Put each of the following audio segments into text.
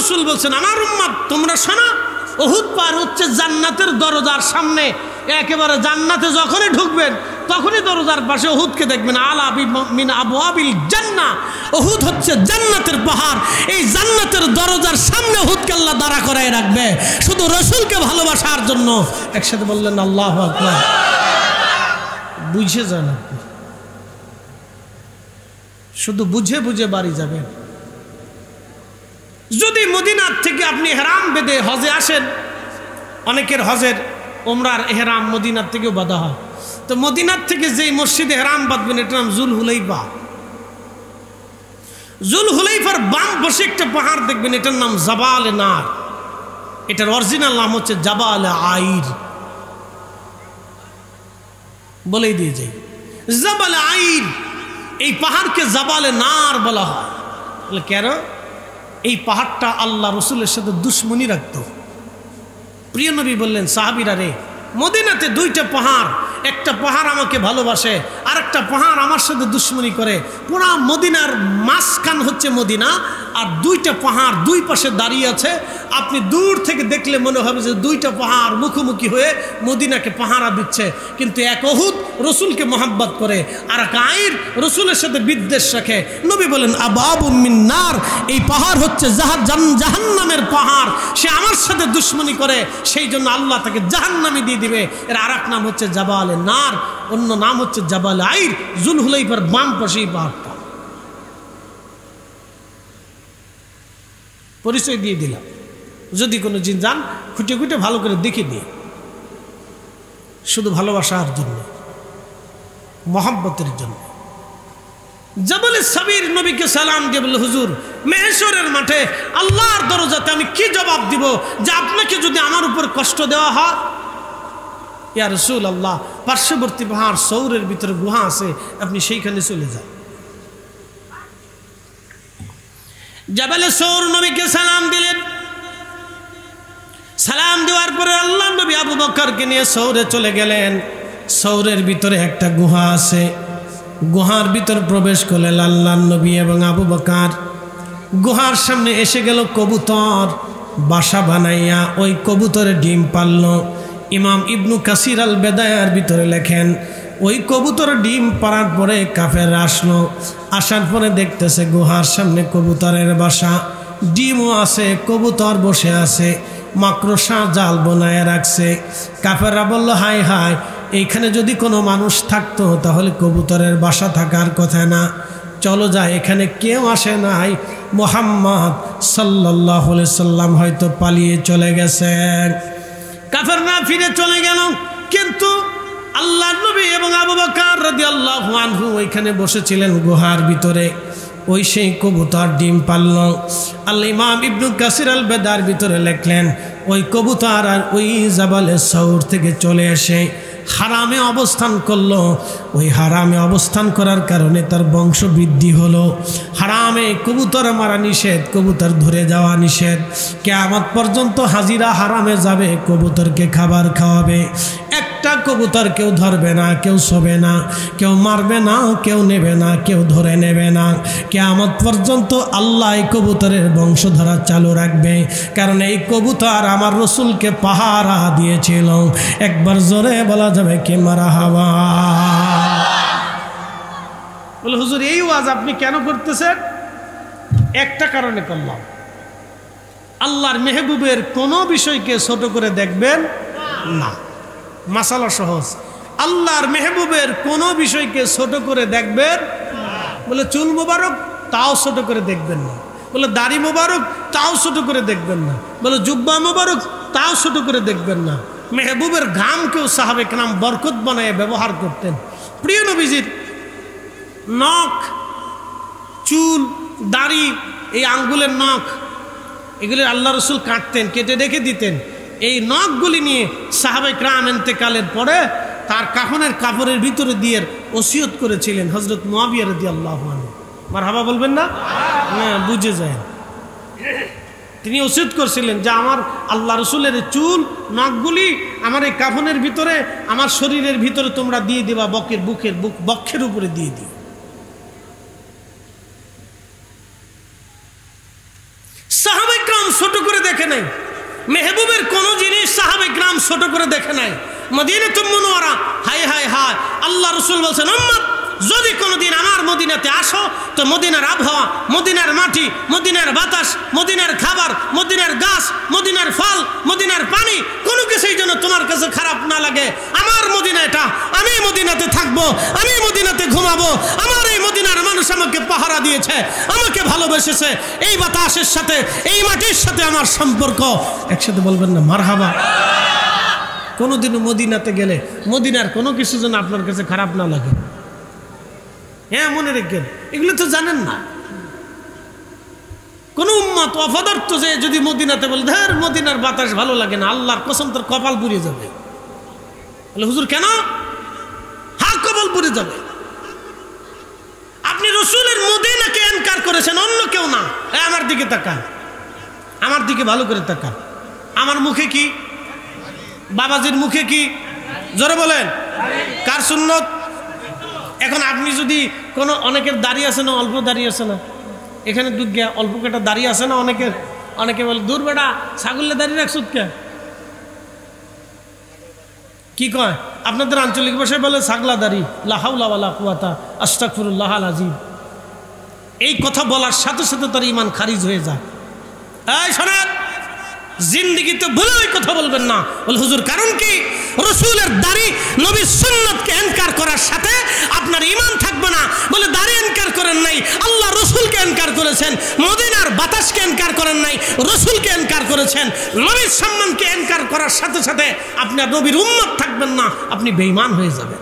রাসূল বলছেন আমার উম্মত তোমরা শোনো উহুদ পাহাড় হচ্ছে জান্নাতের দরজার সামনে একেবারে জান্নাতে যখনই ঢুকবেন তখনই দরজার পাশে উহুদকে দেখবেন আলা মিন আবওয়াবিল জান্নাহ উহুদ হচ্ছে জান্নাতের পাহাড় এই জান্নাতের দরজার সামনে উহুদকে আল্লাহ দাঁড়া করায় রাখবে শুধু রাসূলকে ভালোবাসার জন্য একসাথে বললেন আল্লাহু আকবার বুঝে যান আপনি শুধু বুঝে বুঝে বাড়ি যাবেন যদি মদিনার থেকে আপনি ইহরাম বেঁধে হজে আসেন অনেকের হজের উমরার ইহরাম মদিনার থেকেও বাঁধা হয় তো মদিনার থেকে যেই মসজিদে ইহরাম বাঁধবেন এটার নাম জুলহুলাইফা জুলহুলাইফার বাম পাশে একটা পাহাড় দেখবেন এটার নাম জাবাল নার এটার অরিজিনাল নাম হচ্ছে জাবাল আইর বলেই দিয়ে যাই জাবাল আইর এই পাহাড়কে জাবালে নার বলা হয় বলে কেন এই পাহাড়টা আল্লাহ রসুলের সাথে দুশ্মনী রাখত প্রিয় নবী বললেন সাহাবীরা রে মদিনাতে দুইটা পাহাড় একটা পাহাড় আমাকে ভালোবাসে আর একটা পাহাড় আমার সাথে দুশ্মনী করে পুরা মদিনার মাঝখান হচ্ছে মদিনা আর দুইটা পাহাড় দুই পাশে দাঁড়িয়ে আছে আপনি দূর থেকে দেখলে মনে হবে যে দুইটা পাহাড় মুখোমুখি হয়ে মদিনাকে পাহারা দিচ্ছে কিন্তু এক উহুদ রসুলকে মোহাব্বত করে আর এক আইর রসুলের সাথে বিদ্বেষ রাখে নবী বলেন আবাবুম মিন নার এই পাহাড় হচ্ছে জাহান্নামের পাহাড় সে আমার সাথে দুশ্মনী করে সেই জন্য আল্লাহ তাকে জাহান্নামে দিয়ে দিবে এর আরেক নাম হচ্ছে জাবাল নার অন্য নাম হচ্ছে জাবাল আইর জুলহুলাইফার বাম পাশে এই পাহাড়টা পরিচয় দিয়ে দিলাম যদি কোনো জিন যান খুঁটে খুঁটে ভালো করে দেখে দিয়ে শুধু ভালোবাসার জন্য মহব্বতের জন্য জাবালে সাবির নবীকে সালাম দিয়ে বলল হুজুর মেহেশরের মাঠে আল্লাহর দরজাতে আমি কি জবাব দিব যে আপনাকে যদি আমার উপর কষ্ট দেওয়া হয় ইয়া রাসূলুল্লাহ পার্শ্ববর্তী পাহাড় সৌরের ভিতরে গুহা আছে আপনি সেইখানে চলে যান জাবালে সৌর নবীকে সালাম দিলেন সালাম দেওয়ার পরে আল্লাহ নবী আবু বকরকে নিয়ে সৌরে চলে গেলেন সৌরের ভিতরে একটা গুহা আছে গুহার ভিতর প্রবেশ করলেন আল্লাহ নবী এবং আবু বকর গুহার সামনে এসে গেল কবুতর বাসা বানাইয়া ওই কবুতরে ডিম পারল ইমাম ইবনু কাসির আল বেদায়ার ভিতরে লেখেন ওই কবুতর ডিম পাড়ার পরে কাফের আসলো আসার পরে দেখতেছে গুহার সামনে কবুতরের বাসা ডিমও আছে কবুতর বসে আছে মাকড়সা জাল বানায় রাখছে কাফেররা বলল হায় হায় এইখানে যদি কোনো মানুষ থাকতো তাহলে কবুতরের বাসা থাকার কথা না চলো যায় এখানে কেউ আসে নাই মুহাম্মদ সাল্লাল্লাহু আলাইহি সাল্লাম হয়তো পালিয়ে চলে গেছেন কাফেররা ফিরে চলে গেল কিন্তু আল্লাহর নবী এবং আবু বকর রাদিয়াল্লাহু আনহু ওইখানে বসেছিলেন গুহার ভিতরে ওই সেই কবুতর ডিম পারল আল্লাহ ইমাম ইবনু কাসির আল বেদার ভিতরে লিখলেন ওই কবুতর আর ওই জাবালে সৌর থেকে চলে এসে হারামে অবস্থান করলো ওই হারামে অবস্থান করার কারণে তার বংশ বৃদ্ধি হলো হারামে কবুতর মারা নিষেধ কবুতর ধরে যাওয়া নিষেধ কিয়ামত পর্যন্ত হাজিরা হারামে যাবে কবুতরকে খাবার খাওয়াবে একটা কবুতর কেউ ধরবে না কেউ শোবে না কেউ মারবে না কেউ নেবে না কেউ ধরে নেবে না কিয়ামত পর্যন্ত আল্লাহ এই কবুতরের বংশধারা চালু রাখবে কারণ এই কবুতর আমার রসুলকে পাহারা দিয়েছিল একবার জোরে বলা যাবে কি মারহাবা বলে হুজুর এই ওয়াজ আপনি কেন করতেছেন একটা কারণে করলাম আল্লাহর মেহবুবের কোনো বিষয়কে ছোট করে দেখবেন না মাসালা সহজ আল্লাহর মেহবুবের কোনো বিষয়কে ছোট করে দেখবেন বলে চুল মোবারক তাও ছোট করে দেখবেন না বলে দাড়ি মোবারক তাও ছোট করে দেখবেন না বলে জুব্বা মোবারক তাও ছোট করে দেখবেন না মেহবুবের ঘামকেও সাহাবে কেরাম বরকত বানায় ব্যবহার করতেন প্রিয় নবীজির নখ চুল দাড়ি এই আঙ্গুলের নখ এগুলি আল্লাহ রসুল কাটতেন কেটে রেখে দিতেন এই নখগুলি নিয়ে সাহাবে কেরাম ইন্তেকালের পরে তার কাফনের কাপড়ের ভিতরে দিয়ে ওসিয়ত করেছিলেন হযরত মুআবিয়া রাদিয়াল্লাহু আনহু মারহাবা বলবেন না বুঝে যায় তিনি ওসিয়ত করছিলেন যে আমার আল্লাহ রসুলের চুল নখগুলি আমার এই কাফনের ভিতরে আমার শরীরের ভিতরে তোমরা দিয়ে দিবা বক্ষের উপরে দিয়ে দিও সাহাবায়ে কেরাম ছোট করে দেখে নাই, মেহবুবের কোন জিনিস সাহাবে গ্রাম ছোট করে দেখে নাই। মদিনাতুল মুনওয়ারা, হায় হায় হায়, আল্লাহ রাসূল বলছেন উম্মত যদি কোনোদিন আমার মদিনাতে আসো তো মদিনার আবহাওয়া, মদিনার মাটি, মদিনার বাতাস, মদিনার খাবার, মদিনার গাছ, মদিনার ফল, মদিনার পানি, কোনো কিছুই যেন তোমার কাছে খারাপ না লাগে। আমার মদিনা এটা, আমি মদিনাতে থাকবো, আমি মদিনাতে ঘুমাবো, আমার এই মদিনার মানুষ আমাকে পাহারা দিয়েছে, আমাকে ভালোবেসেছে, এই বাতাসের সাথে এই মাটির সাথে আমার সম্পর্ক। একসাথে বলবেন না মারহাবা। কোনোদিনও মদিনাতে গেলে মদিনার কোনো কিছু যেন আপনার কাছে খারাপ না লাগে। হ্যাঁ, মনে রেখেন, এগুলো তো জানেন না। কোন উম্মত অপদার্থ যে যদি মদিনাতে বলে ধর মদিনার বাতাস ভালো লাগে না, আল্লাহর কসম তোর কপাল পুড়ে যাবে। হুজুর কেন? হ্যাঁ, কপাল পুড়ে যাবে। আপনি রসুলের মদিনাকে এনকার করেছেন, অন্য কেউ না। আমার দিকে তাকান, আমার দিকে ভালো করে তাকান। আমার মুখে কি? বাবাজির মুখে কি? জোরে বলেন, কার সুন্নত? এখন আপনি যদি কোনো, অনেকের দাঁড়িয়ে আছে না, অল্প দাঁড়িয়ে আছে না, এখানে দুর্গা অল্প কেটা দাঁড়িয়ে আছে না অনেকের, অনেকে বলে দূর বেটা ছাগলে দাঁড়িয়ে রাখছ কে? কি কয় আপনাদের আঞ্চলিক ভাষায় বলে ছাগলা দাড়ি, লা হাওলা ওয়ালা কুওয়াতা আস্তাগফিরুল্লাহাল আযীম। এই কথা বলার সাথে সাথে তার ঈমান খারিজ হয়ে যায়। এই শোনেন, জিন্দেগিতে ভুলে ওই কথা বলবেন না। বলে হুজুর কারণ কি? রসুলের দাড়ি নবীর সুন্নতকে এনকার করার সাথে আপনার ঈমান থাকবে না। বলে দাড়ি এনকার করেন নাই, আল্লাহ রসুলকে এনকার করেছেন। মদিনার বাতাসকে এনকার করেন নাই, রসুলকে এনকার করেছেন। নবীর সম্মানকে এনকার করার সাথে সাথে আপনি আর নবীর উম্মত থাকবেন না, আপনি বেঈমান হয়ে যাবেন।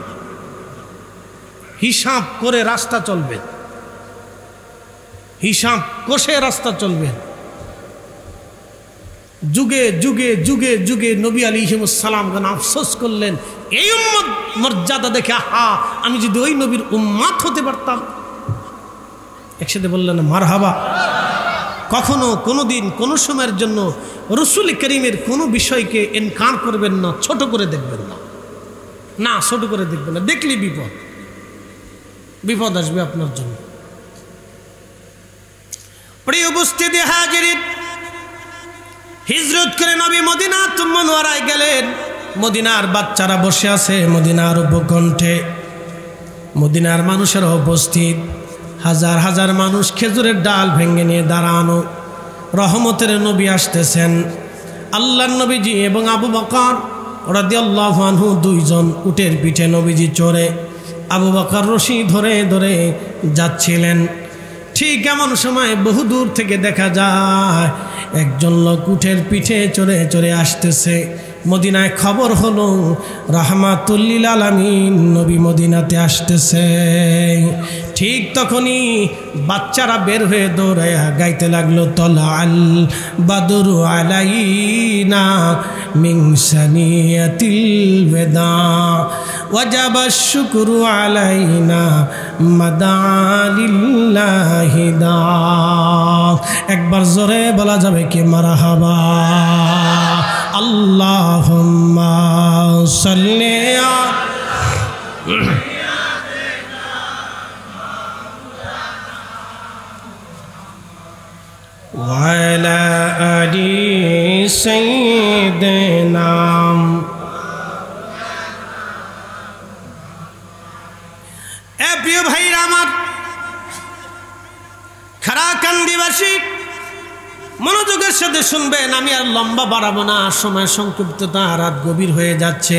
হিসাব করে রাস্তা চলবেন, হিসাব কষে রাস্তা চলবেন। যুগে যুগে যুগে যুগে নবী আলাইহিস সালামগণ আফসোস করলেন এই উম্মত মর্যাদা দেখে, আহা আমি যদি ওই নবীর উম্মত হতে পারতাম। একসাথে বললেন মারহাবা। কখনো কোনোদিন কোনো সময়ের জন্য রসুল করিমের কোনো বিষয়কে ইনকার করবেন না, ছোট করে দেখবেন না। না, ছোট করে দেখবেন না, দেখলে বিপদ, বিপদ আসবে আপনার জন্য। প্রিয় উপস্থিতি হাজিরিন, হিজরত করে নবী মদিনাতুল মুনওয়ারায় গেলেন। মদিনার বাচ্চারা বসে আছে মদিনার উপকণ্ঠে, মদিনার মানুষেরা উপস্থিত, হাজার হাজার মানুষ খেজুরের ডাল ভেঙে নিয়ে দাঁড়ানো। রহমতের নবী আসতেছেন। আল্লাহর নবীজি এবং আবু বকর রাদিয়াল্লাহু আনহু দুইজন উটের পিঠে নবীজি চড়ে, আবু বকর রশি ধরে ধরে যাচ্ছিলেন। ঠিক এমন সময় বহু দূর থেকে দেখা যায় একজন লোক উটের পিঠে চড়ে চড়ে আসতেছে। মদিনায় খবর হলো রাহমাতুল লিল আলামিন নবী মদিনাতে আসতেছে। ঠিক তখনই বাচ্চারা বের হয়ে দৌড়ায় গাইতে লাগলো, তলাআল বাদরু আলাইনা মিন সানিয়াতিল ওয়াদা ওয়াজাবাশ শুকরু আলাইনা মাদা লিল্লাহি দা। একবার জোরে বলা যাবে কি মারহাবা? আল্লাহুম্মা সাল্লি ওয়ালা আলি সাইয়্যিদিনা। প্রিয় ভাইরা আমার, খারাকান্দিবাসী মনোযোগের সাথে শুনবেন, আমি আর লম্বা বাড়াবো না, সময় সংক্ষিপ্ততা, রাত গভীর হয়ে যাচ্ছে।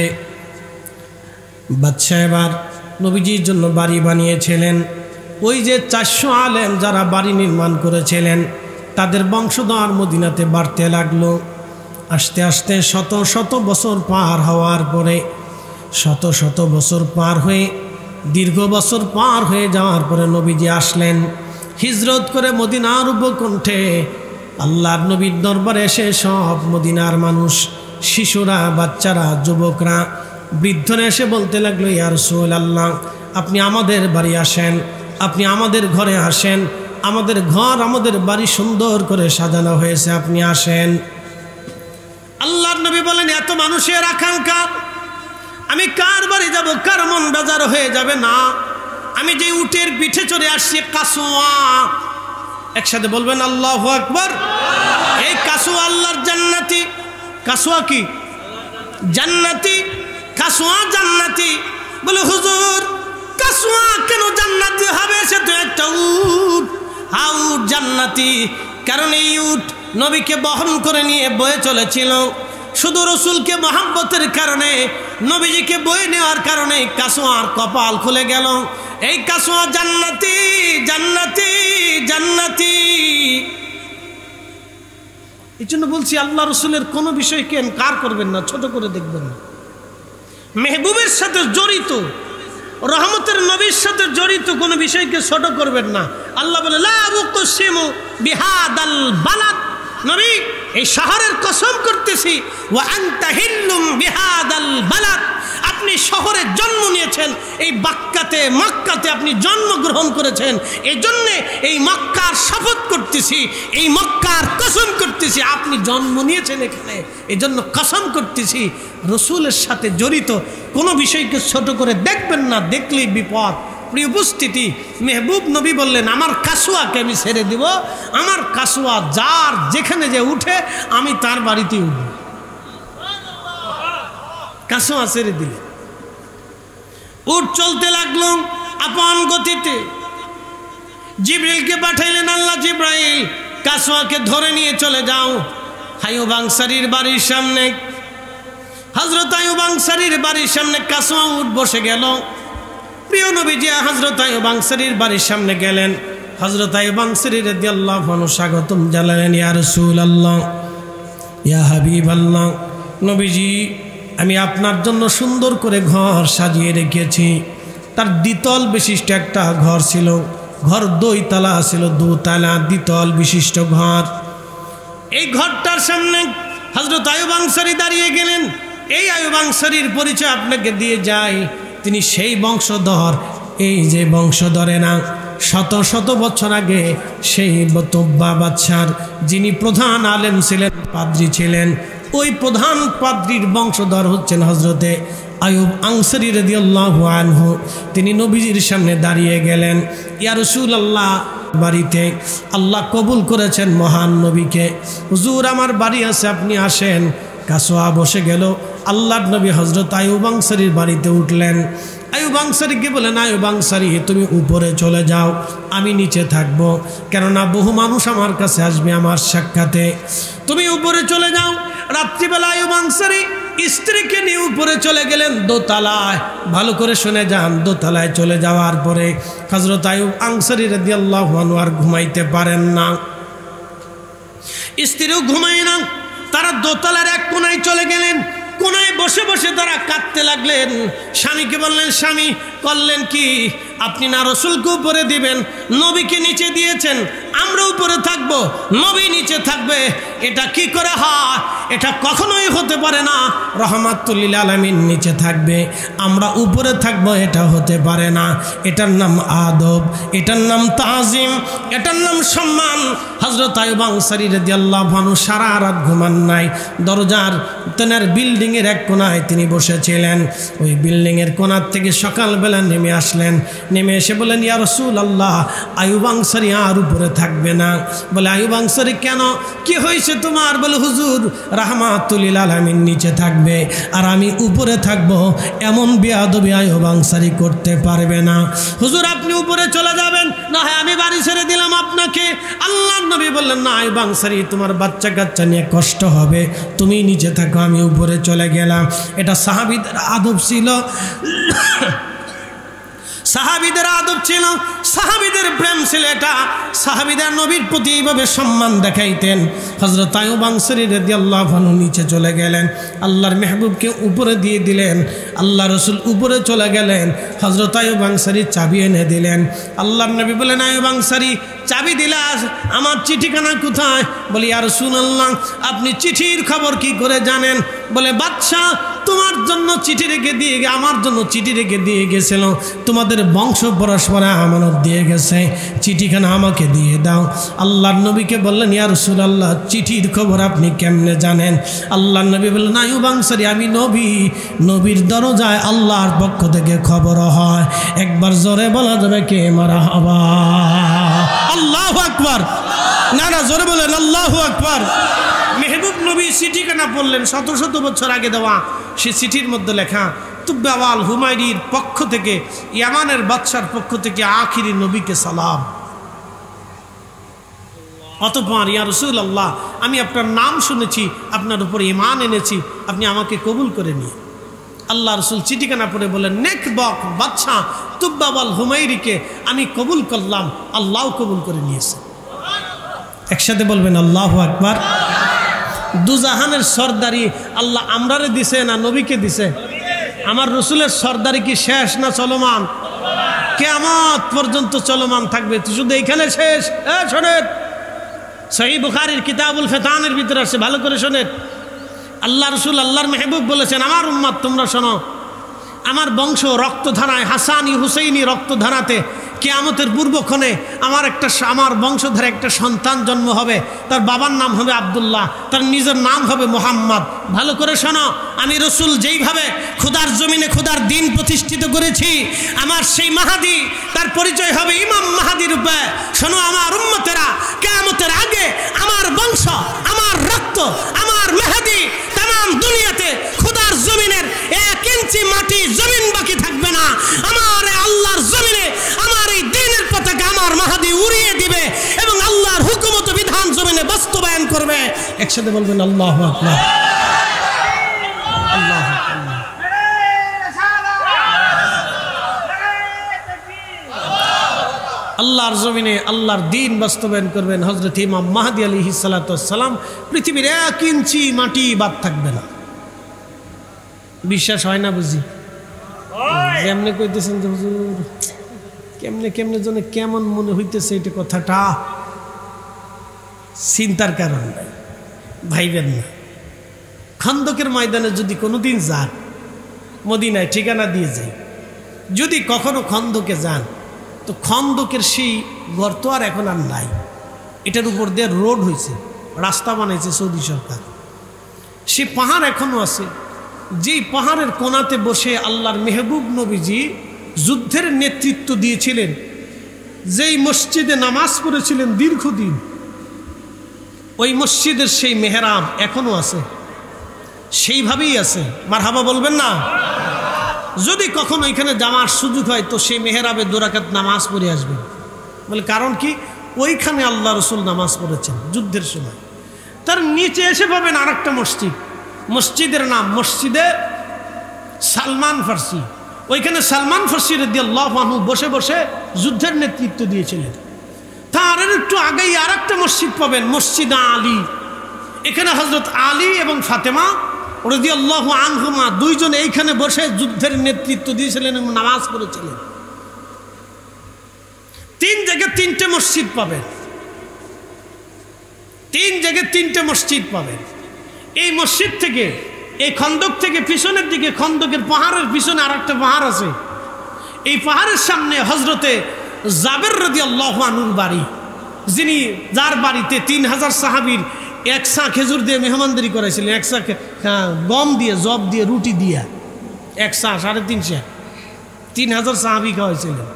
বাদশা এবার নবীজির জন্য বাড়ি বানিয়েছিলেন। ওই যে 400 আলেম যারা বাড়ি নির্মাণ করেছিলেন তাদের বংশধর মদিনাতে বাড়তে লাগলো। আস্তে আস্তে শত শত বছর পার হওয়ার পরে, শত শত বছর পার হয়ে, দীর্ঘ বছর পার হয়ে যাওয়ার পরে নবীজি আসলেন হিজরত করে মদিনার উপকণ্ঠে। আল্লাহর নবীর দরবারে এসে সব মদিনার মানুষ, শিশুরা, বাচ্চারা, যুবকরা, বৃদ্ধরা এসে বলতে লাগলো, ইয়া রাসূলুল্লাহ আপনি আমাদের বাড়ি আসেন, আপনি আমাদের ঘরে আসেন, আমাদের ঘর আমাদের বাড়ি সুন্দর করে সাজানো হয়েছে, আপনি আসেন। আল্লাহর নবী বলেন, এত মানুষের আকাঙ্ক্ষা, আমি কার বাড়ি যাব? কার মন বেজার হয়ে যাবে না? আমি যে উটের পিঠে চড়ে আসছি কাসওয়া, একসাথে বলবেন আল্লাহু আকবার। এই কাসওয়া আল্লাহর জান্নাতি। কাসওয়া কি? জান্নাতি। কাসওয়া জান্নাতি। বলে হুজুর কাসওয়া কেন জান্নাতি হবে? সে তো একটা উট। উট জান্নাতি কারণ এই উট নবীকে বহন করে নিয়ে বয়ে চলেছিল। শুধু রসুলকে মহব্বতের কারণে, নবীজিকে বয়ে নেওয়ার কারণে কাসওয়ার কপাল খুলে গেল। এই কাসওয়া জান্নাতি জান্নাতি জান্নাতি। এই জন্য বলছি আল্লাহ রসুলের কোনো বিষয়কে ইনকার করবেন না, ছোট করে দেখবেন না। মেহবুবের সাথে জড়িত, রহমতের নবীর সাথে জড়িত কোনো বিষয়কে ছোট করবেন না। আল্লাহ বলে লা উকসিমু বিহাদাল বালাদ, নবী এই শহরের কসম করতেছি, ওয়া আনতা হিল্লুম বিহাদাল বালাদ, আপনি শহরে জন্ম নিয়েছেন, এই বাক্কাতে মক্কাতে আপনি জন্মগ্রহণ করেছেন, এই জন্যে এই মক্কার শপথ করতেছি, এই মক্কার কসম করতেছি, আপনি জন্ম নিয়েছেন এখানে, এই জন্য কসম করতেছি। রসুলের সাথে জড়িত কোনো বিষয়কে ছোট করে দেখবেন না, দেখলেই বিপদ। প্রিয় উপস্থিতি, মেহবুব নবী বললেন আমার কাসওয়াকে আমি ছেড়ে দিব, আমার কাসওয়া যার যেখানে যে উঠে আমি তার বাড়িতে উঠব। কাসওয়া ছেড়ে দিলে উঠ চলতে লাগলো আপন গতিতে। জিবরিলকে পাঠাইলেন আল্লাহ, জিব্রাইল কাসওয়াকে ধরে নিয়ে চলে যাও আইয়ুব আনসারীর বাড়ির সামনে। হযরত আইয়ুব আনসারীর বাড়ির সামনে কাসওয়া উঠ বসে গেল। প্রিয় নবীজি হযরত আইয়ুব আনসারীর বাড়ির সামনে গেলেন। হযরত আইয়ুব আনসারী রাদিয়াল্লাহু আনহু স্বাগতম জানালেন, ইয়া রাসূলুল্লাহ, ইয়া হাবিবাল্লাহ, নবীজি আমি আপনার জন্য সুন্দর করে ঘর সাজিয়ে রেখেছি। তার দ্বিতল বিশিষ্ট একটা ঘর ছিল, ঘর দুইতলা ছিল, দুতলা দ্বিতল বিশিষ্ট ঘর। এই ঘরটার সামনে হযরত আইয়ুব আনসারী দাঁড়িয়ে গেলেন। এই আইয়ুব আনসারীর পরিচয় আপনাকে দিয়ে যায়, তিনি সেই বংশধর, এই যে বংশধরে না শত শত বছর আগে সেই বতব্বা বাদশার যিনি প্রধান আলেম ছিলেন, পাদ্রী ছিলেন, ওই প্রধান পাদ্রীর বংশধর হচ্ছেন হযরতে আইয়ুব আনসারী রাদিয়াল্লাহু আনহু। তিনি নবীজির সামনে দাঁড়িয়ে গেলেন, ইয়া রাসূলুল্লাহ, বাড়িতে আল্লাহ কবুল করেছেন মহান নবীকে, হুজুর আমার বাড়ি আছে, আপনি আসেন। কাসওয়া বসে গেল। আল্লাহর নবী হযরত আইয়ুব আনসারীর বাড়িতে উঠলেন। আইয়ুব আনসারীকে বলেন, আইয়ুব আনসারী তুমি উপরে চলে যাও, আমি নিচে থাকবো, কেননা বহু মানুষ আমার কাছে আসবে আমার সাক্ষাতে, তুমি উপরে চলে যাও। রাত্রিবেলা আইয়ুব আনসারী স্ত্রীকে নিয়ে উপরে চলে গেলেন দোতলায়। ভালো করে শুনে যান, দোতলায় চলে যাওয়ার পরে হযরত আইয়ুব আনসারী রাদিয়াল্লাহু আনহু আর ঘুমাইতে পারেন না, স্ত্রীও ঘুমায় না। তারা দোতলার এক কোনায় চলে গেলেন। কোনায় বসে বসে তারা কাঁদতে লাগলেন। স্বামীকে বললেন, স্বামী করলেন কি? আপনি না রসুলকে উপরে দিবেন, নবীকে নিচে দিয়েছেন, আমরা উপরে থাকব, নবী নিচে থাকবে, এটা কি করে হয়? এটা কখনোই হতে পারে না। রহমাতুল লিল আলামিন নিচে থাকবে, আমরা উপরে থাকব, এটা হতে পারে না। এটার নাম আদব, এটার নাম তাজিম, এটার নাম সম্মান। হযরত আইয়ুব আনসারী রাদিয়াল্লাহু আনহু সারা রাত ঘুমান নাই। দরজার তেনার বিল্ডিংয়ের এক কোনায় তিনি বসেছিলেন। ওই বিল্ডিংয়ের কোনার থেকে সকালবেলা নেমে আসলেন। নেমে এসে বলেন, ইয়া রাসূলুল্লাহ, আইয়ুব আনসারী আর উপরে থাকবে না। বলে, আইয়ুব আনসারী কেন, কি হয়েছে তোমার? বলে, হুজুর রাহমাতুল লিল আলামিন নিচে থাকবে আর আমি উপরে থাকব, এমন বেয়াদবি আইয়ুব আনসারী করতে পারবে না। হুজুর আপনি উপরে চলে যাবেন, না হয় আমি বাড়ি ছেড়ে দিলাম আপনাকে। আল্লাহর নবী বললেন, না আইয়ুব আনসারী, তোমার বাচ্চা কাচ্চা নিয়ে কষ্ট হবে, তুমি নিচে থাকো, আমি উপরে চলে গেলাম। এটা সাহাবীদের আদব ছিল, সাহাবীদের আদব ছিল, সাহাবীদের প্রেম ছিল এটা। সাহাবীদের নবীর প্রতি এইভাবে সম্মান দেখাইতেন। হযরত আইয়ুব আনসারী রাদিয়াল্লাহু আনহু নিচে চলে গেলেন, আল্লাহর মেহবুবকে উপরে দিয়ে দিলেন। আল্লাহ রসুল উপরে চলে গেলেন, হযরত আইয়ুব আনসারী চাবি এনে দিলেন। আল্লাহর নবী বলেন, আইয়ুব আনসারী চাবি দিলা, আমার চিঠিখানা কোথায়? বলি, ইয়া রাসূলুল্লাহ, আপনি চিঠির খবর কি করে জানেন? বলে, বাদশাহ তোমার জন্য চিঠি রেখে দিয়ে, আমার জন্য চিঠি রেখে দিয়ে গেছিল, তোমাদের বংশ পরস্পরে আমানত দিয়ে গেছে, চিঠিখানা আমাকে দিয়ে দাও। আল্লাহর নবীকে বললেন, ইয়া রাসূলুল্লাহ, চিঠির খবর আপনি কেমনে জানেন? আল্লাহর নবী বললেন, আইয়ুব আনসারী, আমি নবী, নবীর দরজায় আল্লাহর পক্ষ থেকে খবর হয়। একবার জোরে বলা যাবে কে মারহাবা? আল্লাহু আকবার। না না, জোরে বলেন আল্লাহু আকবার। মেহবুব নবী চিঠিখানা পড়লেন, শত শত বছর আগে দেওয়া। সে চিঠির মধ্যে লেখা, তুব্বাওয়াল হুমায়রির পক্ষ থেকে, ইয়ামানের বাদশার পক্ষ থেকে আখিরি নবীকে সালাম। অতঃপর ইয়া রাসূলুল্লাহ, আমি আপনার নাম শুনেছি, আপনার উপর ঈমান এনেছি, আপনি আমাকে কবুল করে নিন। আল্লাহ রসুল চিঠিখানা পড়ে বলেন, নেক বক বাদশা তুব্বাওয়াল হুমায়রিকে আমি কবুল করলাম, আল্লাহ কবুল করে নিয়েছে। একসাথে বলবেন আল্লাহু আকবার। দুজাহানের সরদারি আল্লাহ আমরারে দিছে না নবীকে দিছে? আমার রসুলের সরদারি কি শেষ না চলমান? কিয়ামত পর্যন্ত চলমান থাকবে। শুধু এইখানে শেষ? শোনেন, সহিহ বুখারীর কিতাবুল ফিতানের ভিতরে আছে, ভালো করে শোনেন। আল্লাহ রসুল আল্লাহর মেহবুব বলেছেন, আমার উম্মত তোমরা শোনো, আমার বংশ রক্তধারায়, হাসানি হুসেইনি রক্তধারাতে কিয়ামতের পূর্বক্ষণে আমার বংশধরে একটা সন্তান জন্ম হবে, তার বাবার নাম হবে আব্দুল্লাহ, তার নিজের নাম হবে মুহাম্মদ। ভালো করে শোনো, আমি রসুল যেইভাবে খোদার জমিনে খোদার দিন প্রতিষ্ঠিত করেছি, আমার সেই মাহাদি তার পরিচয় হবে ইমাম মাহাদি রূপে। শোনো আমার উম্মতেরা, কিয়ামতের আগে আমার বংশ, আমার রক্ত, আমার মেহাদি তাম দুনিয়াতে খোদার জমিনের 1 ইঞ্চি মাটি জমিন বাকি থাকবে না। আমার আল্লাহর জমিনে আমার এই দ্বীনের পতাকা আমার মাহাদি উড়িয়ে দিবে এবং আল্লাহর হুকুমত বিধান জমিনে বাস্তবায়ন করবে। একসাথে বলবেন আল্লাহু আকবার। আল্লাহু আকবার। আল্লাহর জমিনে আল্লাহর দ্বীন বাস্তবায়ন করবেন হযরত ইমাম মাহদী আলাইহিস সালাতু ওয়াস সালাম। পৃথিবীর 1 ইঞ্চি মাটি বাদ থাকবে না। বিশ্বাস হয় না বুঝি? যেমনি কইতেছেন যে হুজুর কেমনে কেমনে জন্য কেমন মনে হইতেছে এটা কথাটা, চিন্তার কারণ নাই, ভাইবেন না। খন্দকের ময়দানে যদি কোনোদিন যান, মদিনায় ঠিকানা দিয়ে যাই, যদি কখনো খন্দকে যান, তো খন্দকের সেই গর্ত আর এখন আর নাই। এটার উপর দিয়ে রোড হয়েছে, রাস্তা বানাইছে সৌদি সরকার। সে পাহাড় এখনো আছে, যেই পাহাড়ের কোণাতে বসে আল্লাহর মেহবুব নবীজি যুদ্ধের নেতৃত্ব দিয়েছিলেন, যেই মসজিদে নামাজ পড়েছিলেন দীর্ঘদিন, ওই মসজিদের সেই মেহরাব এখনো আছে, সেইভাবেই আছে। মারহাবা বলবেন না? যদি কখনো এখানে যাওয়ার সুযোগ হয় তো সেই মেহরাবে 2 রাকাত নামাজ পড়ে আসবেন। বলে কারণ কি? ওইখানে আল্লাহ রসুল নামাজ পড়েছেন যুদ্ধের সময়। তার নিচে এসে পাবেন আরেকটা মসজিদ, মসজিদের নাম মসজিদে সালমান ফার্সি। ওইখানে সালমান ফার্সি রাদিয়াল্লাহু আনহু বসে বসে যুদ্ধের নেতৃত্ব দিয়েছিলেন। তার একটু আগেই আরেকটা মসজিদ পাবেন, মসজিদ আলী। এখানে হযরত আলী এবং ফাতেমা রাদিয়াল্লাহু আনহুমা দুইজন এইখানে বসে যুদ্ধের নেতৃত্ব দিয়েছিলেন এবং নামাজ পড়েছিলেন। 3 জায়গায় 3টে মসজিদ পাবেন, 3 জায়গায় 3টে মসজিদ পাবেন। এই মসজিদ থেকে, এই খন্দক থেকে পিছনের দিকে, খন্দকের পাহাড়ের পিছনে আরেকটা পাহাড় আছে। এই পাহাড়ের সামনে হযরতে জাবের রাদিয়াল্লাহু আনহুর বাড়ি, যার বাড়িতে 3000 সাহাবীর 1 সা খেজুর দিয়ে মেহমানদারি করাইছিলেন। 1 সা গম দিয়ে, জব দিয়ে, রুটি দিয়ে 1 সা 350 3000 সাহাবী খাওয়াইছিলেন।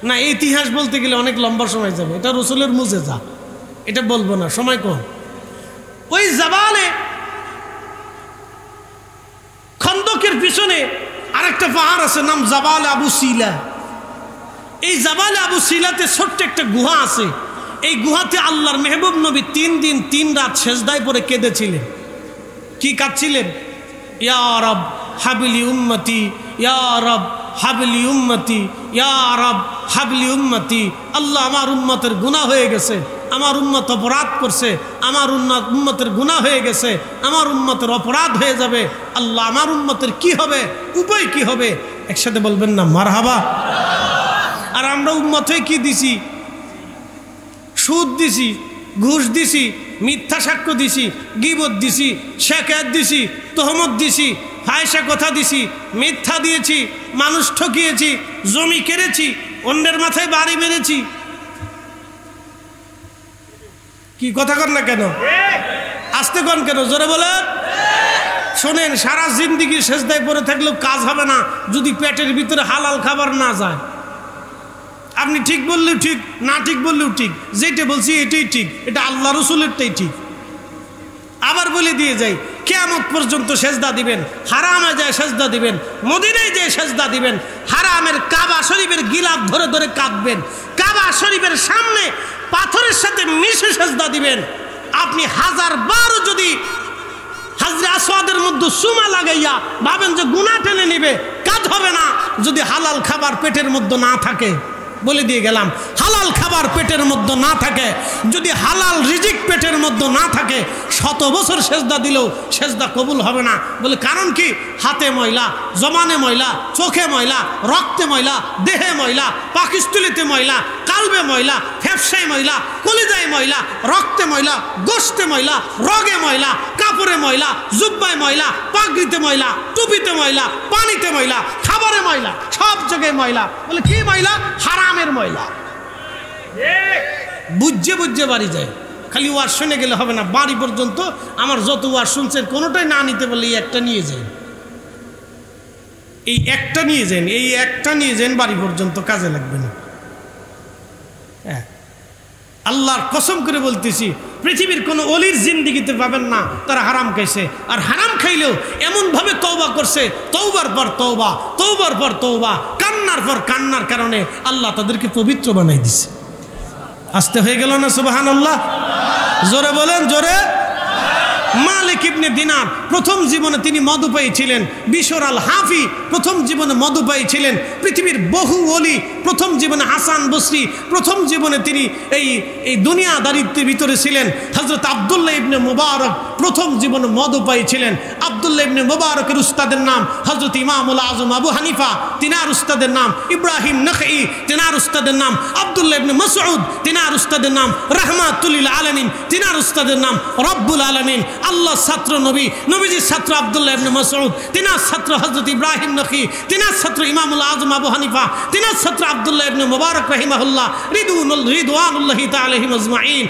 না, ইতিহাস বলতে গেলে অনেক লম্বা সময় যাবে, এটা রসুলের মুজেজা, এটা বলবো না, সময় কম। ওই জাবালে খন্দকের পিছনে আরেকটা পাহাড় আছে, নাম জাবাল আবু সিলা। এই জাবাল আবু সিলাতে ছোট্ট একটা গুহা আছে। এই গুহাতে আল্লাহর মেহবুব নবী 3 দিন 3 রাত সেজদায় পড়ে কেঁদেছিলেন। কি কাঁদছিলেন? ইয়া রব হাবলি উম্মতি, ইয়া রব হাবলি উম্মতি, ইয়া রব হাবলি উম্মতি। আল্লাহ, আমার উম্মতের গুনাহ হয়ে গেছে, আমার উম্মত অপরাধ করছে, আমার উম্মতের গুনাহ হয়ে গেছে, আমার উম্মতের অপরাধ হয়ে যাবে। আল্লাহ, আমার উম্মতের কি হবে, উপায় কি হবে? একসাথে বলবেন না মারহাবা। আর আমরা উম্মত হয়ে কি দিছি? সুদ দিছি, ঘুষ দিছি, মিথ্যা সাক্ষ্য দিছি, গীবত দিছি, শিকায়ত দিছি, তহমত দিছি, ফায়সা কথা দিছি, মিথ্যা দিয়েছি, মানুষ ঠকিয়েছি, জমি কেড়েছি, অন্যের মাথায় বাড়ি মেরেছি। কি কথা কন না কেন? আস্তে কন কেন? জোরে বলেন। শোনেন, সারা জিন্দিগি সেজদায় পড়ে থাকলেও কাজ হবে না যদি পেটের ভিতরে হালাল খাবার না যায়। আপনি ঠিক বললেও ঠিক, না ঠিক বললেও ঠিক, যেটা বলছি এটাই ঠিক, এটা আল্লাহ রসুলেরটাই ঠিক। বলে দিয়ে যাই, কিয়ামত পর্যন্ত সেজদা দিবেন, হারামে যায় সেজদা দিবেন, মদিনায় যায় সেজদা দিবেন, হারামের কাবা শরীফের গিলাফ ধরে ধরে কাঁদবেন, কাবা শরীফের সামনে পাথরের সাথে মিশে সেজদা দিবেন। আপনি 1000 বার যদি হাজরে আসওয়াদের মধ্যে সুমা লাগাইয়া ভাবেন যে গুনাহ টেনে নিবে, কাজ হবে না যদি হালাল খাবার পেটের মধ্যে না থাকে। বলে দিয়ে গেলাম, হালাল খাবার পেটের মধ্যে না থাকে, যদি হালাল রিজিক পেটের মধ্যে না থাকে, 100 বছর সেজদা দিলেও সেজদা কবুল হবে না। বলে কারণ কি? হাতে ময়লা, জমানে ময়লা, চোখে ময়লা, রক্তে ময়লা, দেহে ময়লা, পাকস্থলীতে ময়লা, কালবে ময়লা, ফ্যাপসায় ময়লা, কলিজায় ময়লা, রক্তে ময়লা, গোশতে ময়লা, রগে ময়লা, কাপড়ে ময়লা, জুব্বায় ময়লা, পাগড়িতে ময়লা, টুপিতে ময়লা, পানিতে ময়লা, খাবারে ময়লা, সব জায়গায় ময়লা। বলে কি ময়লা? হারামের ময়লা। বুঝে বুঝে বাড়ি যায়, খালি ওয়াজ শুনে গেলে হবে না, বাড়ি পর্যন্ত আমার যত ওয়াজ শুনছেন কোনোটাই না নিতে বলে এই একটা নিয়ে যান, এই একটা নিয়ে যান, এই একটা নিয়ে যান, বাড়ি পর্যন্ত কাজে লাগবে না। হ্যাঁ, আল্লাহর কসম করে বলতেছি, পৃথিবীর কোনো অলির জিন্দিগিতে পাবেন না তারা হারাম খাইছে। আর হারাম খাইলেও এমনভাবে তওবা করছে, তওবার পর তওবা, তওবার পর তওবা, কান্নার পর কান্নার কারণে আল্লাহ তাদেরকে পবিত্র বানাই দিছে। আসতে হয়ে গেল না সুবহানাল্লাহ? জোরে বলেন, জোরে। মালিক ইবনে দিনার প্রথম জীবনে তিনি মদুপায়ী ছিলেন। বিশর আল হাফি প্রথম জীবনে মদুপায়ী ছিলেন। পৃথিবীর বহু ওলি প্রথম জীবনে, হাসান বসরি প্রথম জীবনে তিনি এই দুনিয়াদারিত্বের ভিতরে ছিলেন। হযরত আব্দুল্লাহ ইবনে মুবারক প্রথম জীবনে মদুপায়ী ছিলেন। আব্দুল্লাহ ইবনে মুবারকের উস্তাদের নাম হযরত ইমামুল আজম আবু হানিফা, তিনার উস্তাদের নাম ইব্রাহিম নখঈ, তিনার উস্তাদের নাম আব্দুল্লাহ ইবনে মাসউদ, তিনার উস্তাদের নাম রাহমাতুল লিল আলামিন, তিনার উস্তাদের নাম রব্বুল আলামিন। আল্লাহ ছাত্র নবী, নবীজির ছাত্র আব্দুল্লাহ ইবনে মাসউদ, তিনার ছাত্র হযরত ইব্রাহিম নখঈ, তিনার ছাত্র ইমামুল আজম আবু হানিফা, তিনার ছাত্র আব্দুল্লাহ ইবনে মুবারক রাহিমাহুল্লাহ, রিদওয়ানুল্লাহি তাআলা আলাইহিম আজমাইন।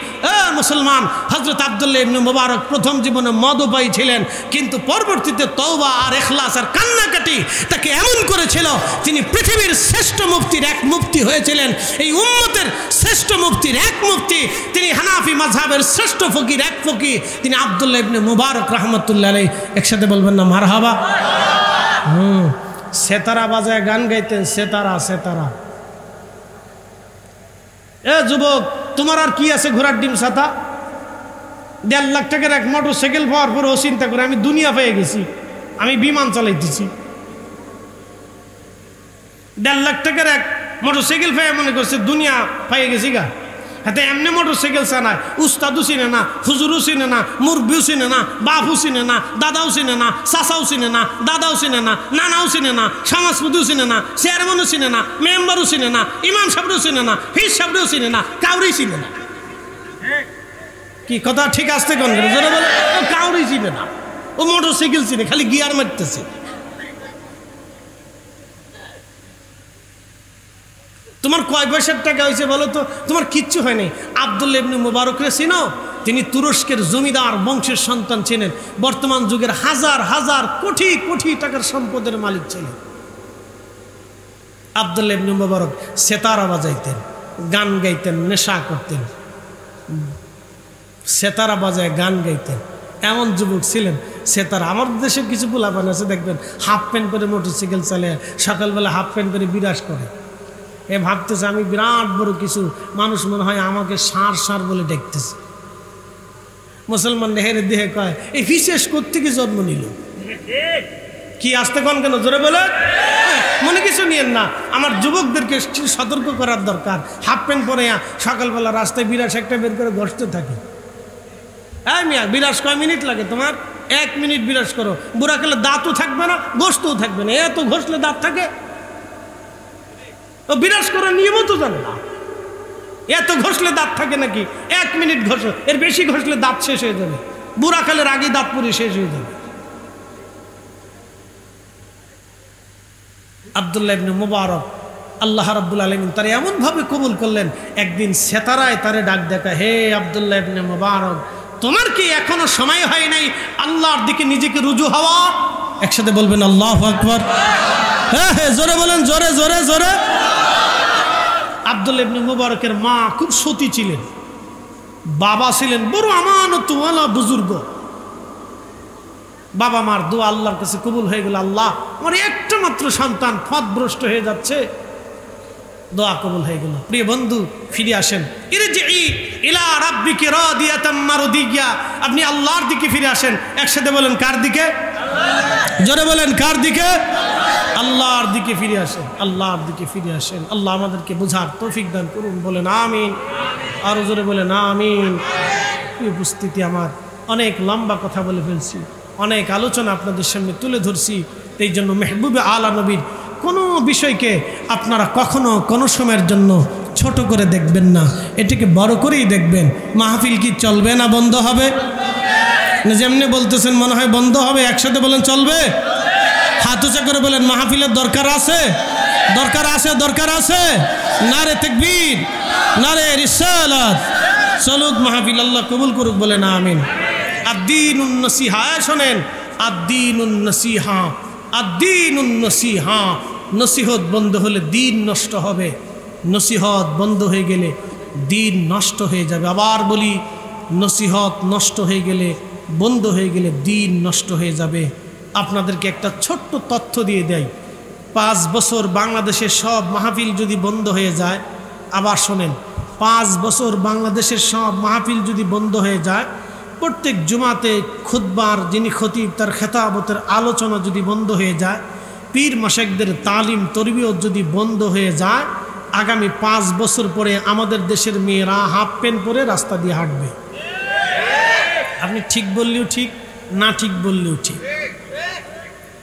মুসলমান, হযরত আব্দুল্লাহ ইবনে মুবারক প্রথম জীবনে মদপায়ী ছিলেন, কিন্তু পরবর্তীতে তওবা আর ইখলাস আর কান্নাকাটি তাকে এমন করেছিল তিনি পৃথিবীর শ্রেষ্ঠ মুফতির এক মুফতি হয়েছিলেন। এই উম্মতের শ্রেষ্ঠ মুফতির এক মুফতি, তিনি হানাফি মাযহাবের শ্রেষ্ঠ ফকির এক ফকির, তিনি আব্দুল্লাহ ইবনে মুবারক রাহমাতুল্লাহ আলাইহি। একসাথে বলবেন না মারহাবা? সেতারা বাজায় গান গাইতেন, সেতারা সেতারা। এ যুবক, তোমার আর কি আছে ঘোড়ার ডিম ছাতা? 1.5 লাখ টাকার এক মোটর সাইকেল পাওয়ার পরে ও চিন্তা করে আমি দুনিয়া পেয়ে গেছি, আমি বিমান চালাইতেছি। 1.5 লাখ টাকার এক মোটর সাইকেল পেয়ে মনে করছে দুনিয়া পেয়ে গেছি গা। হাতে এমনি মোটর সাইকেল চালায়, উস্তাদও চিনে না, হুজুরও চিনে না, মুরব্বিও চিনে না, বাপও চিনে না, দাদাও চিনে না, চাচাও চিনে না, দাদাও চিনে না, নানাও চিনে না, সমাজপতিও চিনে না, চেয়ারম্যানও চিনে না, মেম্বারও চিনে না, ইমাম সাহেবও চিনে না, ফিস সাহেবও চিনে না, কাউরেই চিনে না। কি কথা ঠিক আসতে কোন জোরে বলে? কাউরেই চিনে না, ও মোটর সাইকেল চিনে, খালি গিয়ার মারতেছে। তোমার কয় পয়সার টাকা হয়েছে বলো তো? তোমার কিচ্ছু হয়নি। আব্দুল্লাহ ইবনে মুবারকরে চিনো? তিনি তুরস্কের জমিদার বংশের সন্তান ছিলেন। বর্তমান যুগের হাজার হাজার কোটি কোটি টাকার সম্পদের মালিক ছিলেন আব্দুল্লাহ ইবনে মুবারক। সেতারা বাজাইতেন, গান গাইতেন, নেশা করতেন, সেতারা বাজায় গান গাইতেন। এমন যুবক ছিলেন সেতারা। আমার দেশের কিছু পোলাপান আছে দেখবেন, হাফ প্যান্ট পরে মোটরসাইকেল চালায়, সকালবেলা হাফ প্যান্ট পরে বিরাজ করে। এ ভাবতেছে আমি বিরাট বড় কিছু, মানুষ মনে হয় আমাকে সার সার বলে দেখতেছে। মুসলমান হেরে দেহে কয় এই বিশেষ কোত্থেকে জন্ম নিল? কি আসতে কন কেন জোরে বলে? মনে কিছু নিয়েন না, আমার যুবকদেরকে সতর্ক করার দরকার। হাফ প্যান্ট পরে সকালবেলা রাস্তায় বিরাস একটা বের করে ঘষতে থাকে। হ্যাঁ মিয়া, বিরাস কয় মিনিট লাগে তোমার? 1 মিনিট বিরাস করো, বুড়া কালে দাঁতও থাকবে না, গোস্তও থাকবে না। এত ঘষলে দাঁত থাকে? ও বিরাস করার নিয়মও তো জানে না। এত ঘষলে দাঁত থাকে নাকি? 1 মিনিট ঘষো, এর বেশি ঘষলে দাঁত শেষ হয়ে যাবে। বুড়া কালের আগে দাঁত পুরি শেষ হয়ে যাবে। আব্দুল্লাহ ইবনে মুবারক আল্লাহ রাব্বুল আলামিন তারে এমন ভাবে কবুল করলেন, একদিন সেতারায় তারে ডাক দেখা, হে আব্দুল্লাহ ইবনে মুবারক, তোমার কি এখনো সময় হয় নাই আল্লাহর দিকে নিজেকে রুজু হওয়া? একসাথে বলবেন আল্লাহু আকবার। হ্যাঁ হ্যাঁ, জোরে বলেন, জোরে জোরে জোরে। আব্দুল্লাহ ইবনে মুবারকের মা খুব সতী ছিলেন, বাবা ছিলেন বড় আমানতওয়ালা বুজুর্গ। বাবা মার দোয়া আল্লাহর কাছে কবুল হয়ে গেল, আল্লাহ আমার একটা মাত্র সন্তান পথভ্রষ্ট হয়ে যাচ্ছে, দোয়া কবুল হয়ে গেল। প্রিয় বন্ধু, ফিরে আসেন, ইরজিই ইলা রাব্বিকি রাদিয়াতাম মারদিয়া, আপনি আল্লাহর দিকে ফিরে আসেন। একসাথে বলেন কার দিকে? জোরে বলেন কার দিকে? আল্লাহর দিকে ফিরে আসেন, আল্লাহর দিকে ফিরে আসেন। আল্লাহ আমাদেরকে বোঝার তৌফিক দান করুন, বলেন আমিন। আরো জোরে বলেন আমিন। উপস্থিতি, আমার অনেক লম্বা কথা বলে ফেলছি, অনেক আলোচনা আপনাদের সামনে তুলে ধরছি। এই জন্য মেহবুবে আলা নবীর কোনো বিষয়কে আপনারা কখনো কোনো সময়ের জন্য ছোট করে দেখবেন না, এটাকে বড় করেই দেখবেন। মাহফিল কি চলবে না বন্ধ হবে? না যেমনি বলতেছেন মনে হয় বন্ধ হবে, একসাথে বলেন চলবে। হাত উঁচা করে বলেন মাহফিলের দরকার আছে, দরকার আছে, দরকার আছে। নারে তাকবীর, নারে রিসালাত। চলুক মাহফিল, আল্লাহ কবুল করুক, বলেন আমিন। আদ-দীনুন নসিহা, শোনেন, আদ-দীনুন নসিহা, আদ-দীনুন নসিহা। নসিহত বন্ধ হলে দিন নষ্ট হবে, নসিহত বন্ধ হয়ে গেলে দিন নষ্ট হয়ে যাবে। আবার বলি, নসিহত নষ্ট হয়ে গেলে, বন্ধ হয়ে গেলে দিন নষ্ট হয়ে যাবে। আপনাদেরকে একটা ছোট্ট তথ্য দিয়ে দেয়, 5 বছর বাংলাদেশের সব মাহফিল যদি বন্ধ হয়ে যায়, আবার শোনেন, 5 বছর বাংলাদেশের সব মাহফিল যদি বন্ধ হয়ে যায়, প্রত্যেক জুমাতে খুতবার যিনি খতিব তার খেতাবতের আলোচনা যদি বন্ধ হয়ে যায়, পীর মাশায়েখদের তালিম তরবিয়ত যদি বন্ধ হয়ে যায়, আগামী 5 বছর পরে আমাদের দেশের মেয়েরা হাফ প্যান্ট পরে রাস্তা দিয়ে হাঁটবে। আপনি ঠিক বললেও ঠিক, না ঠিক বললেও ঠিক।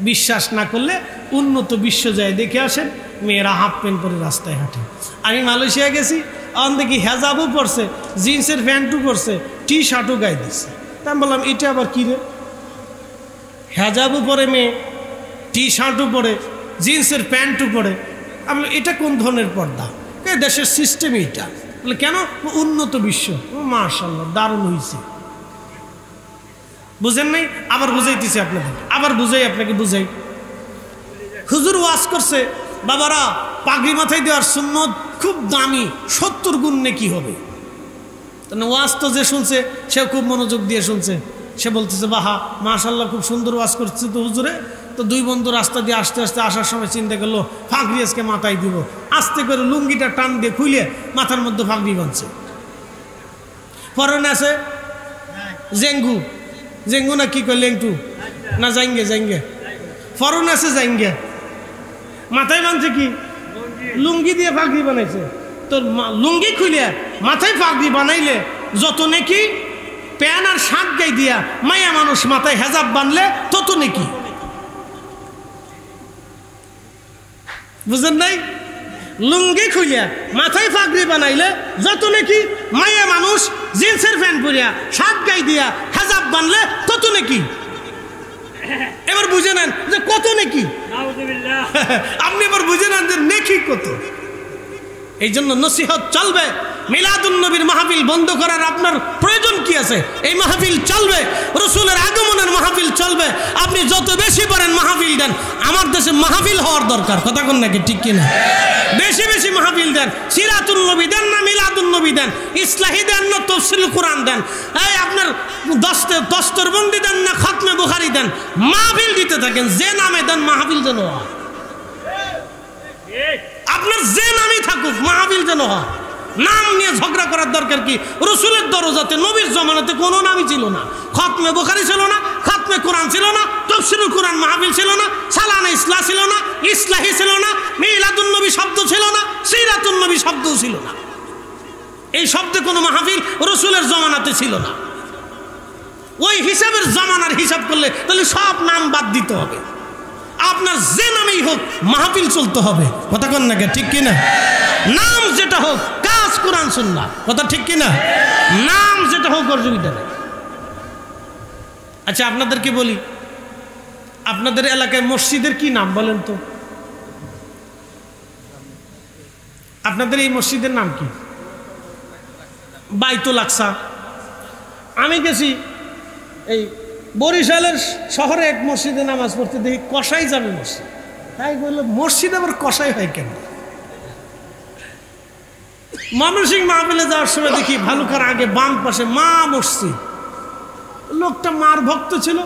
বিশ্বাস না করলে উন্নত বিশ্ব যায় দেখে আসেন, মেয়েরা হাফ প্যান্ট পরে রাস্তায় হাঁটে। আমি মালয়েশিয়া গেছি, অন দেখি হেজাবও পরছে, জিন্সের প্যান্টও পরছে, টি শার্টও গায়ে দিচ্ছে। তা আমি বললাম এটা আবার কী রে? হেজাবও পরে মেয়ে, টি শার্টও পরে, জিন্সের প্যান্টও পরে। আমি বললাম এটা কোন ধরনের পর্দা? দেশের সিস্টেম এইটা। বলে কেন? উন্নত বিশ্ব। মাশাআল্লাহ, দারুণ হয়েছে। বুঝেন নাই? আবার বুঝাইতেছি আপনাদের, আবার বুঝাই, আপনাকে বুঝাই। হুজুর ওয়াজ করছে, বাবারা পাগড়ি মাথায় দেওয়ার সুন্নত খুব দামি, 70 গুণ নেকি হবে। ওয়াজ তো যে শুনছে সে খুব মনোযোগ দিয়ে শুনছে, সে বলতেছে বাহা মাশাআল্লাহ খুব সুন্দর ওয়াজ করছে তো হুজুরে। তো 2 বন্ধু রাস্তা দিয়ে আস্তে আস্তে আসার সময় চিন্তা করলো পাগড়ি আজকে মাথায় দিব, আস্তে করে লুঙ্গিটা টান দিয়ে খুলে মাথার মধ্যে পাগড়ি বাঁধছে। পরনে আছে জেঙ্গু, জেঙ্গু না কি কয়, লেংটু না জাইঙ্গে, জাইঙ্গে ফরন আছে, জাইঙ্গে মাথায় বাঁধছে কি লুঙ্গি দিয়ে পাগড়ি বানাইছে। তো লুঙ্গি খুলে মাথায় পাগড়ি বানাইলে যত নাকি প্যান আর শাক গাই দিয়া মায়া মানুষ মাথায় হেজাব বানলে তত নাকি। বুঝেন নাই? লুঙ্গি খুলিয়া মাথায় পাগড়ি বানাইলে যত নাকি মায়া মানুষ জিন্সের প্যান্ট পরিয়া শাক গাই দিয়া হেজাব বানলে তত নাকি। এবার বুঝে নেন যে কত নেকি। আপনি এবার বুঝে নেন যে নেকি কত। এই জন্য নসিহত চলবে। মিলাদুন নবীর মাহফিল বন্ধ করার আপনার প্রয়োজন কি আছে? এই মাহফিল চলবে, রসুলের আগমনের মাহফিল চলবে। আপনি যত বেশি পারেন মাহফিল দেন। আমার দেশে মাহফিল হওয়ার দরকার, কথা কোন নাকি ঠিক কিনা? বেশি বেশি মাহফিল দেন। সিরাতুন নবী দেন না মিলাদুন নবী দেন, ইসলাহি দেন না তাফসীরুল কোরআন দেন, এই আপনার দস্তরবন্দি দেন না খতমে বুখারী দেন, মাহফিল দিতে থাকেন। যে নামে দেন মাহফিল যেন হয়, আপনার যে নামই থাকুক মাহফিল যেন হয়। নাম নিয়ে ঝগড়া করার দরকার কি? রসুলের দরজাতে নবীর জমানাতে কোনো নামই ছিল না। খতমে বুখারী ছিল না, খতমে কোরআন ছিল না, তাফসীরুল কোরআন মাহফিল ছিল না, সালানা ইসলাহ ছিল না, ইসলাহি ছিল না, মিলাদুন নবী শব্দ ছিল না, সিরাতুন নবী শব্দও ছিল না। এই শব্দে কোনো মাহফিল রসুলের জমানাতে ছিল না। ওই হিসাবের জমানার হিসাব করলে তাহলে সব নাম বাদ দিতে হবে। আপনার যে নামেই হোক মাহফিল চলতে হবে, কথা কন নাকি ঠিক কিনা? নাম যেটা হোক, কাজ কোরআন সুন্নাহ, কথা ঠিক কিনা? নাম যেটা হোক অসুবিধা নেই। আচ্ছা আপনাদেরকে বলি, আপনাদের এলাকায় মসজিদের কি নাম বলেন তো? আপনাদের এই মসজিদের নাম কি? বাইতুল আকসা। আমি গেছি এই বরিশালের শহরে এক মসজিদে নামাজ পড়তে, দেখি কসাই যাবে মসজিদ। তাই বললো মসজিদ আবার কসাই হয় কেন? মানসিক মাহফিলে যাওয়ার সময় দেখি ভালুকার আগে বাম পাশে মা মসজিদ। লোকটা মার ভক্ত ছিল,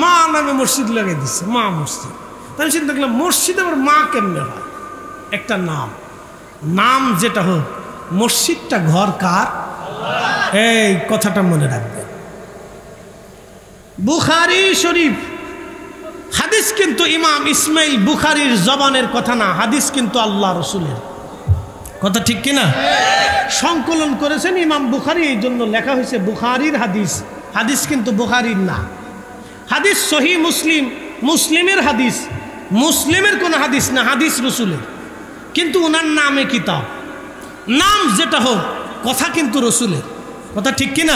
মা নামে মসজিদ লাগাই দিচ্ছে, মা মসজিদ। তাই চিন্তা করলাম মসজিদ আবার মা কেমনে হয়? একটা নাম, নাম যেটা হোক, মসজিদটা ঘর কার? এই কথাটা মনে রাখবেন। বুখারী শরীফ হাদিস কিন্তু ইমাম ইসমাইল বুখারীর জবানের কথা না, হাদিস কিন্তু আল্লাহ রসুলের কথা, ঠিক কিনা? সংকলন করেছেন ইমাম বুখারী, এই জন্য লেখা হয়েছে বুখারীর হাদিস। হাদিস কিন্তু বুখারীর না। হাদিস সহিহ মুসলিম, মুসলিমের হাদিস, মুসলিমের কোনো হাদিস না, হাদিস রসুলের। কিন্তু ওনার নামে কিতাব, নাম যেটা হোক কথা কিন্তু রসুলের কথা, ঠিক কিনা?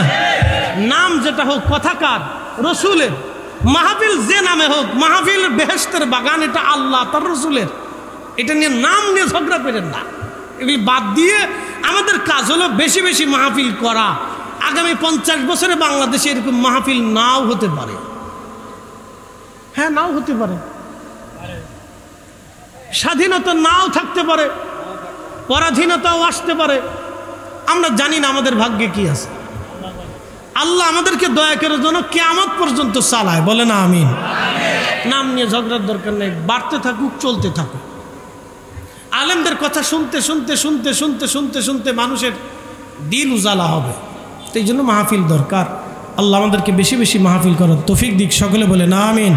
নাম যেটা হোক কথা কার? রসুলের। মাহফিল যে নামে হোক, মাহফিল বেহেশতের বাগান, এটা আল্লাহ তার রসুলের। এটা নিয়ে নাম নিয়ে ঝগড়া করেন না, এগুলি বাদ দিয়ে আমাদের কাজ হলো বেশি বেশি মাহফিল করা। আগামী 50 বছরে বাংলাদেশে এরকম মাহফিল নাও হতে পারে। হ্যাঁ, নাও হতে পারে, স্বাধীনতা নাও থাকতে পারে, পরাধীনতাও আসতে পারে। আমরা জানি না আমাদের ভাগ্যে কি আছে। আল্লাহ আমাদেরকে দয়া করে যেন কিয়ামত পর্যন্ত চালায়, বলে না আমিন। নাম নিয়ে ঝগড়ার দরকার নেই, বাড়তে থাকুক, চলতে থাকুক। আলেমদের কথা শুনতে শুনতে শুনতে শুনতে শুনতে শুনতে মানুষের দিল উজালা হবে। এই জন্য মাহফিল দরকার। আল্লাহ আমাদেরকে বেশি বেশি মাহফিল করার তৌফিক দিক, সকলে বলে না আমিন।